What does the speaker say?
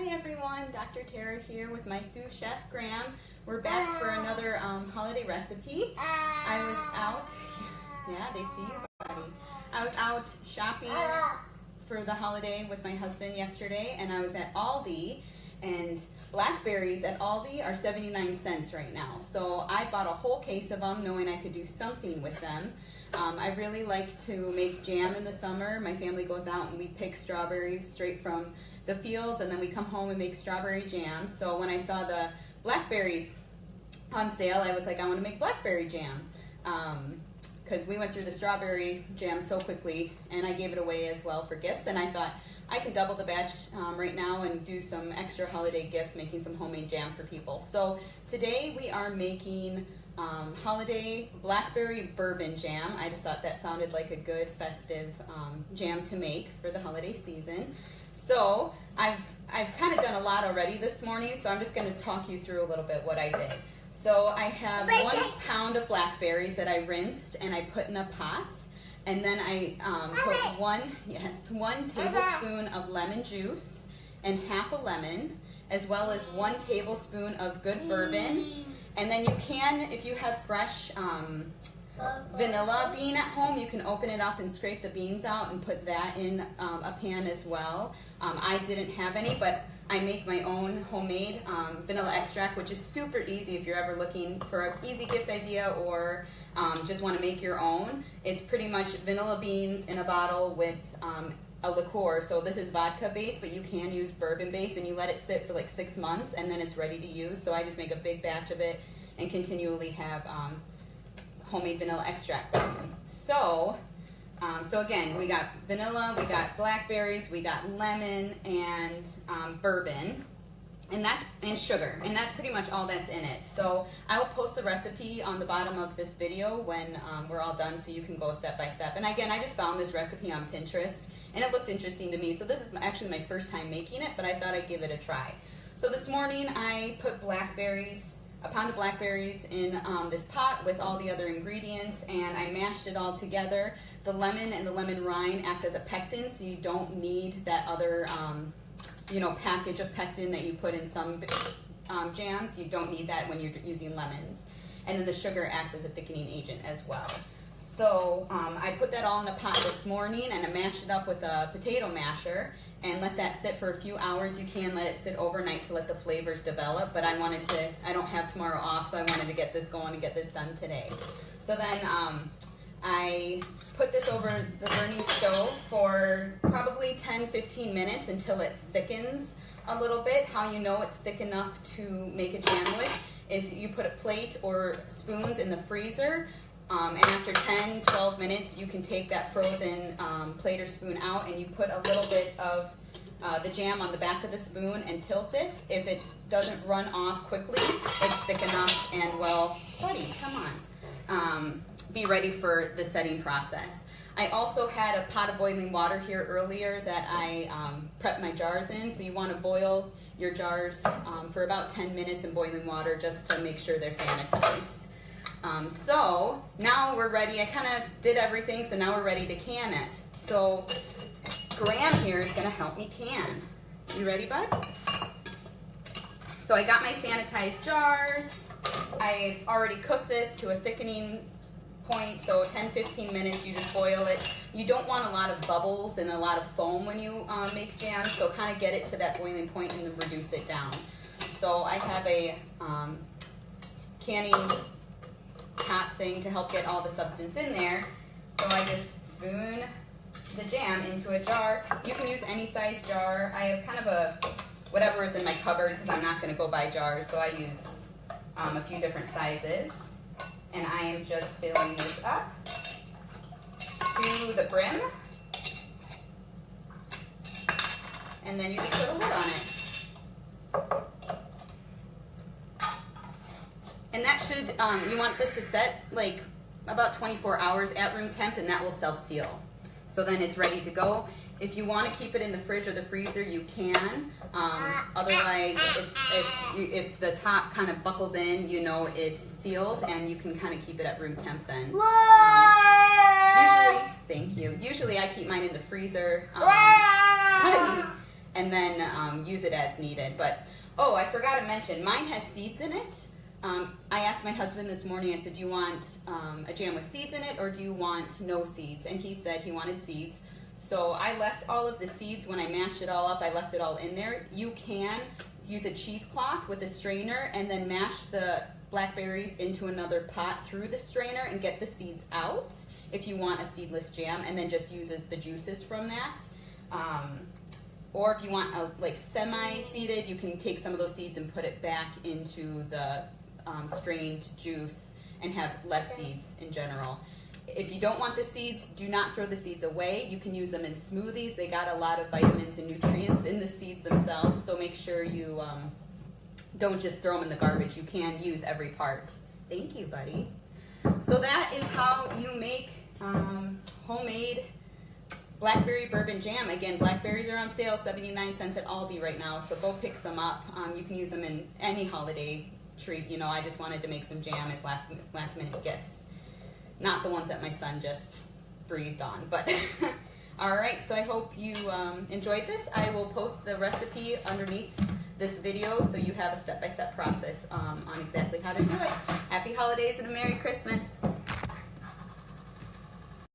Hi everyone, Dr. Tara here with my sous chef Graham. We're back for another holiday recipe. I was out, yeah, they see you, buddy. I was out shopping for the holiday with my husband yesterday, and I was at Aldi, and blackberries at Aldi are 79 cents right now. So I bought a whole case of them knowing I could do something with them. I really like to make jam in the summer. My family goes out and we pick strawberries straight from the fields, and then we come home and make strawberry jam. So when I saw the blackberries on sale, I was like, I want to make blackberry jam. Because we went through the strawberry jam so quickly, and I gave it away as well for gifts, and I thought I could double the batch right now and do some extra holiday gifts, making some homemade jam for people. So today we are making holiday blackberry bourbon jam. I just thought that sounded like a good festive jam to make for the holiday season. So I've kind of done a lot already this morning, so I'm just going to talk you through a little bit what I did. So I have 1 pound of blackberries that I rinsed and I put in a pot, and then I put one tablespoon of lemon juice and half a lemon, as well as 1 tablespoon of good bourbon. And then you can, if you have fresh vanilla bean at home, you can open it up and scrape the beans out and put that in a pan as well. I didn't have any, but I make my own homemade vanilla extract, which is super easy if you're ever looking for an easy gift idea or just want to make your own. It's pretty much vanilla beans in a bottle with a liqueur. So this is vodka based, but you can use bourbon based, and you let it sit for like 6 months and then it's ready to use. So I just make a big batch of it and continually have homemade vanilla extract going. So again, we got vanilla, we got blackberries, we got lemon, and bourbon, and sugar, and that's pretty much all that's in it. So I will post the recipe on the bottom of this video when we're all done, so you can go step by step. And again, I just found this recipe on Pinterest, and it looked interesting to me. So this is actually my first time making it, but I thought I'd give it a try. So this morning I put a pound of blackberries in this pot with all the other ingredients, and I mashed it all together. The lemon and the lemon rind act as a pectin, so you don't need that other package of pectin that you put in some jams. You don't need that when you're using lemons. And then the sugar acts as a thickening agent as well. So I put that all in a pot this morning, and I mashed it up with a potato masher and let that sit for a few hours. You can let it sit overnight to let the flavors develop, but I don't have tomorrow off, so I wanted to get this going and get this done today. So then I put this over the burning stove for probably 10-15 minutes until it thickens a little bit. How you know it's thick enough to make a jam with is you put a plate or spoons in the freezer, and after 10-12 minutes you can take that frozen plate or spoon out, and you put a little bit of the jam on the back of the spoon and tilt it. If it doesn't run off quickly, it's thick enough and, well, buddy, come on. Be ready for the setting process. I also had a pot of boiling water here earlier that I prepped my jars in. So you want to boil your jars for about 10 minutes in boiling water just to make sure they're sanitized. So now we're ready. I kind of did everything, so now we're ready to can it. So Graham here is going to help me can. You ready, bud? So I got my sanitized jars. I've already cooked this to a thickening point, so 10-15 minutes, you just boil it. You don't want a lot of bubbles and a lot of foam when you make jam, so kind of get it to that boiling point and then reduce it down. So I have a canning top thing to help get all the substance in there. So I just spoon the jam into a jar. You can use any size jar. I have kind of a whatever is in my cupboard because I'm not going to go buy jars, so I use a few different sizes. And I am just filling this up to the brim. And then you just put a lid on it. And that should, you want this to set like about 24 hours at room temp, and that will self-seal. So then it's ready to go. If you want to keep it in the fridge or the freezer, you can. Otherwise, if the top kind of buckles in, you know it's sealed, and you can kind of keep it at room temp then. Usually I keep mine in the freezer. and then use it as needed. But, oh, I forgot to mention, mine has seeds in it. I asked my husband this morning, I said, do you want a jam with seeds in it, or do you want no seeds? And he said he wanted seeds. So I left all of the seeds, when I mashed it all up, I left it all in there. You can use a cheesecloth with a strainer and then mash the blackberries into another pot through the strainer and get the seeds out if you want a seedless jam, and then just use the juices from that. Or if you want a like semi-seeded, you can take some of those seeds and put it back into the strained juice and have less seeds in general. If you don't want the seeds, do not throw the seeds away. You can use them in smoothies. They got a lot of vitamins and nutrients in the seeds themselves, so make sure you don't just throw them in the garbage. You can use every part. Thank you, buddy. So that is how you make homemade blackberry bourbon jam. Again, blackberries are on sale, 79 cents at Aldi right now, so go pick some up. You can use them in any holiday treat. You know, I just wanted to make some jam as last minute gifts. Not the ones that my son just breathed on, but all right, so I hope you enjoyed this. I will post the recipe underneath this video so you have a step-by-step process on exactly how to do it. Happy holidays and a Merry Christmas.